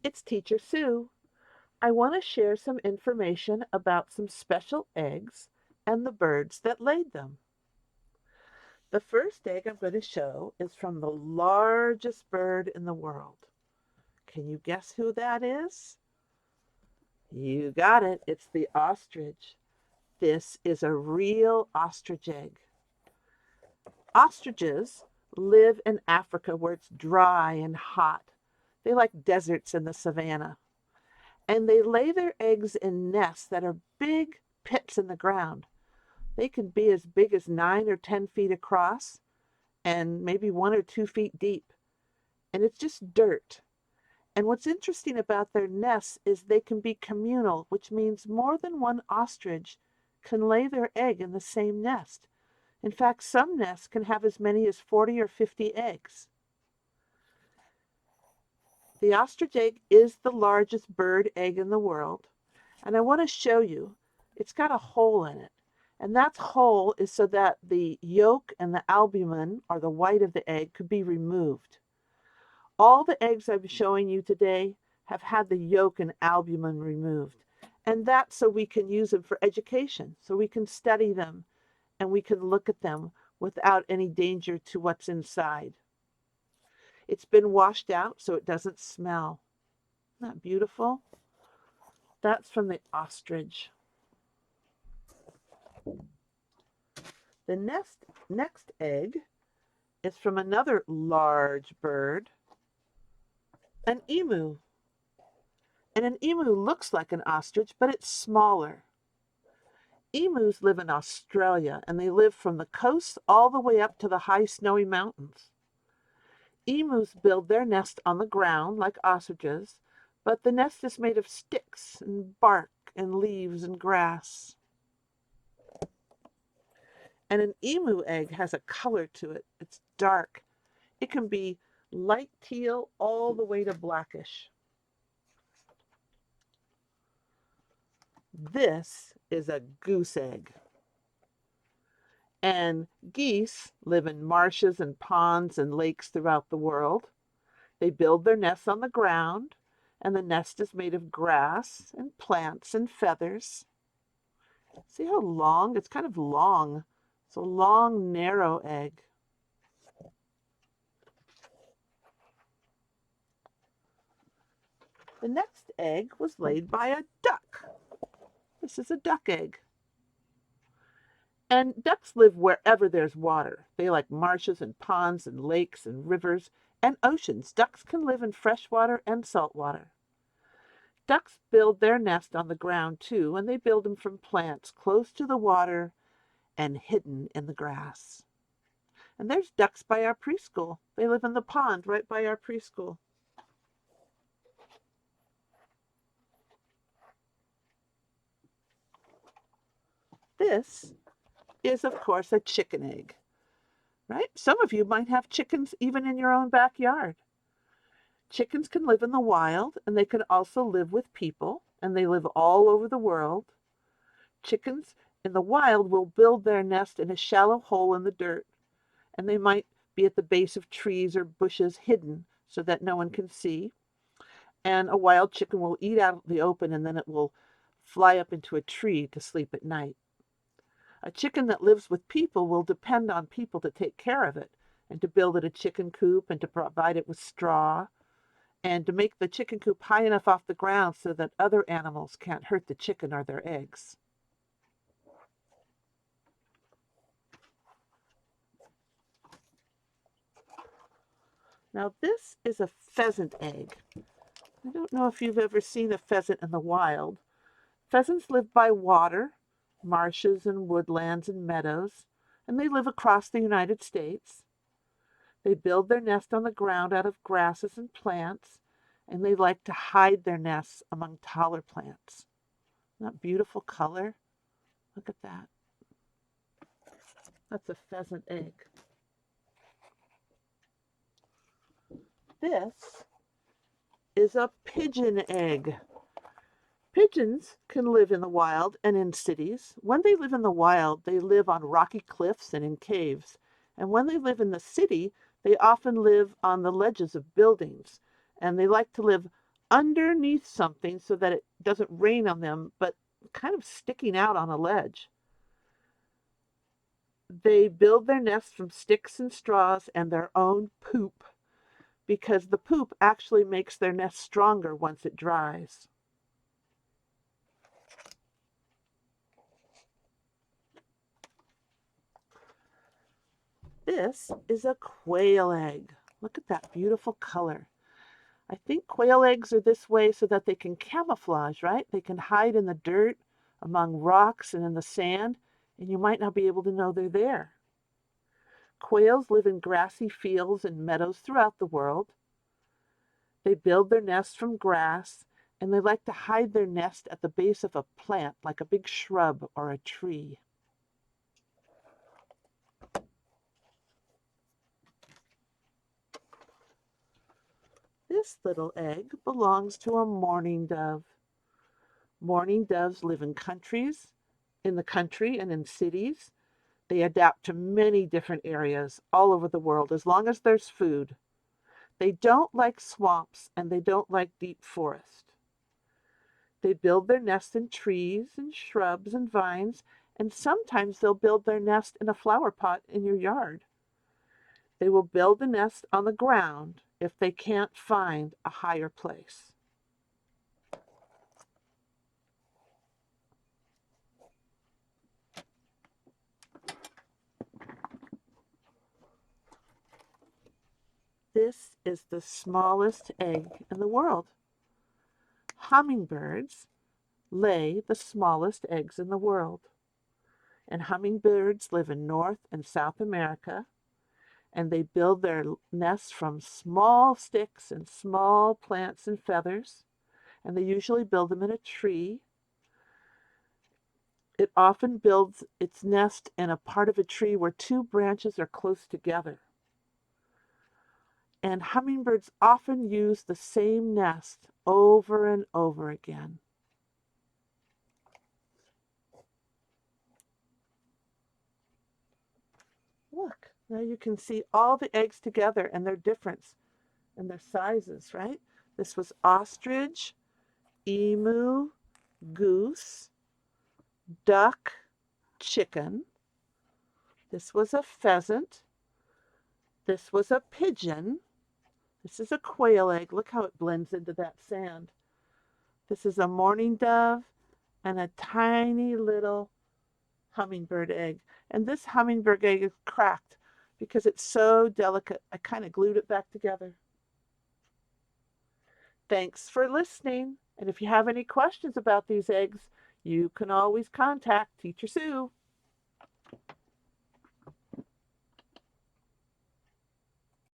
It's Teacher Sue. I want to share some information about some special eggs and the birds that laid them. The first egg I'm going to show is from the largest bird in the world. Can you guess who that is? You got it. It's the ostrich. This is a real ostrich egg. Ostriches live in Africa where it's dry and hot. They like deserts in the savannah. And they lay their eggs in nests that are big pits in the ground. They can be as big as 9 or 10 feet across and maybe 1 or 2 feet deep. And it's just dirt. And what's interesting about their nests is they can be communal, which means more than one ostrich can lay their egg in the same nest. In fact, some nests can have as many as 40 or 50 eggs. The ostrich egg is the largest bird egg in the world. And I want to show you, it's got a hole in it. And that hole is so that the yolk and the albumin, or the white of the egg, could be removed. All the eggs I'm showing you today have had the yolk and albumin removed. And that's so we can use them for education, so we can study them and we can look at them without any danger to what's inside. It's been washed out so it doesn't smell. Isn't that beautiful? That's from the ostrich. The next egg is from another large bird, an emu. And an emu looks like an ostrich, but it's smaller. Emus live in Australia and they live from the coast all the way up to the high snowy mountains. Emus build their nest on the ground like ostriches, but the nest is made of sticks and bark and leaves and grass. And an emu egg has a color to it. It's dark. It can be light teal all the way to blackish. This is a goose egg. And geese live in marshes and ponds and lakes throughout the world. They build their nests on the ground, and the nest is made of grass and plants and feathers. See how long? It's kind of long. It's a long, narrow egg. The next egg was laid by a duck. This is a duck egg. And ducks live wherever there's water. They like marshes and ponds and lakes and rivers and oceans. Ducks can live in fresh water and salt water. Ducks build their nest on the ground too, and they build them from plants close to the water and hidden in the grass. And there's ducks by our preschool. They live in the pond right by our preschool. This is, of course, a chicken egg, right? Some of you might have chickens even in your own backyard. Chickens can live in the wild and they can also live with people, and they live all over the world. Chickens in the wild will build their nest in a shallow hole in the dirt, and they might be at the base of trees or bushes hidden so that no one can see. And a wild chicken will eat out in the open and then it will fly up into a tree to sleep at night. A chicken that lives with people will depend on people to take care of it and to build it a chicken coop and to provide it with straw and to make the chicken coop high enough off the ground so that other animals can't hurt the chicken or their eggs. Now this is a pheasant egg. I don't know if you've ever seen a pheasant in the wild. Pheasants live by water, marshes and woodlands and meadows, and they live across the United States. They build their nest on the ground out of grasses and plants, and they like to hide their nests among taller plants. Isn't that beautiful color? Look at that. That's a pheasant egg. This is a pigeon egg. Pigeons can live in the wild and in cities. When they live in the wild, they live on rocky cliffs and in caves. And when they live in the city, they often live on the ledges of buildings. And they like to live underneath something so that it doesn't rain on them, but kind of sticking out on a ledge. They build their nests from sticks and straws and their own poop because the poop actually makes their nest stronger once it dries. This is a quail egg. Look at that beautiful color. I think quail eggs are this way so that they can camouflage, right? They can hide in the dirt, among rocks, and in the sand, and you might not be able to know they're there. Quails live in grassy fields and meadows throughout the world. They build their nests from grass, and they like to hide their nest at the base of a plant, like a big shrub or a tree. This little egg belongs to a mourning dove. Mourning doves live in the country and in cities. They adapt to many different areas all over the world as long as there's food. They don't like swamps and they don't like deep forest. They build their nest in trees and shrubs and vines, and sometimes they'll build their nest in a flower pot in your yard. They will build a nest on the ground if they can't find a higher place. This is the smallest egg in the world. Hummingbirds lay the smallest eggs in the world. And hummingbirds live in North and South America, and they build their nests from small sticks and small plants and feathers, and they usually build them in a tree. It often builds its nest in a part of a tree where two branches are close together. And hummingbirds often use the same nest over and over again. Look, now you can see all the eggs together and their difference and their sizes, right? This was ostrich, emu, goose, duck, chicken. This was a pheasant. This was a pigeon. This is a quail egg. Look how it blends into that sand. This is a mourning dove and a tiny little hummingbird egg. And this hummingbird egg is cracked because it's so delicate. I kind of glued it back together. Thanks for listening. And if you have any questions about these eggs, you can always contact Teacher Sue.